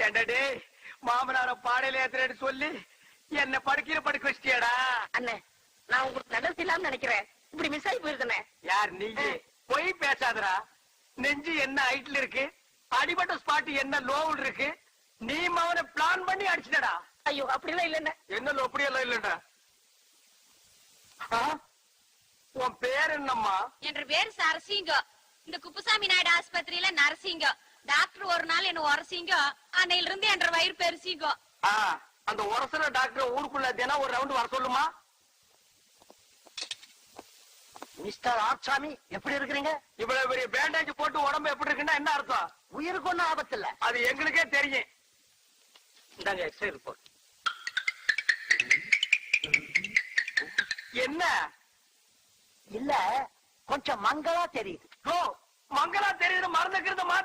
என்னடே மாமனார பாடையில ஏத்துறேன்னு சொல்லி என்ன படுக்கையில படுக்க வச்சிட்டியாடா? அண்ணே, நான் உங்களுக்கு நடத்தி இல்லாம நினைக்கிறேன். இப்படி மிஸ் ஆகி போயிருக்கனே. யார் நீ? போய் பேசாதடா. நெஞ்சு என்ன ஹைட்ல இருக்கு, அடிபட்ட ஸ்பாட் என்ன லோவில் இருக்கு. நீ அவனை பிளான் பண்ணி அடிச்சிட்டடா. ஐயோ, அப்படிலாம் இல்லண்ணே. என்ன அப்படியெல்லாம் இல்லடா. உன் பேர் என்னம்மா? என்ற பேர் சரசிங்கம். இந்த குப்புசாமி நாயுடு ஆஸ்பத்திரியில நரசிங்கம். டாக்டர் ஒரு நாள் என்ன உரசிங்க, அன்னையில இருந்து என்ற வயிறு பெருசிங்க. அந்த உரசன டாக்டர் ஊருக்குள்ள தினம் ஒரு ரவுண்ட் வர சொல்லுமா? மிஸ்டர் ஆச்சாமி, எப்படி இருக்கிறீங்க? இவ்வளவு பெரிய பேண்டேஜ் போட்டு உடம்பு எப்படி இருக்குன்னா என்ன அர்த்தம்? உயிருக்கு ஒன்னும் ஆபத்து இல்ல. அது எங்களுக்கே தெரியும். இந்தாங்க எக்ஸ்ரே ரிப்போர்ட். என்ன? இல்ல, கொஞ்சம் மங்களா தெரியுது. மங்களா தெரியுது. மறந்துக்கிறது மாத்தி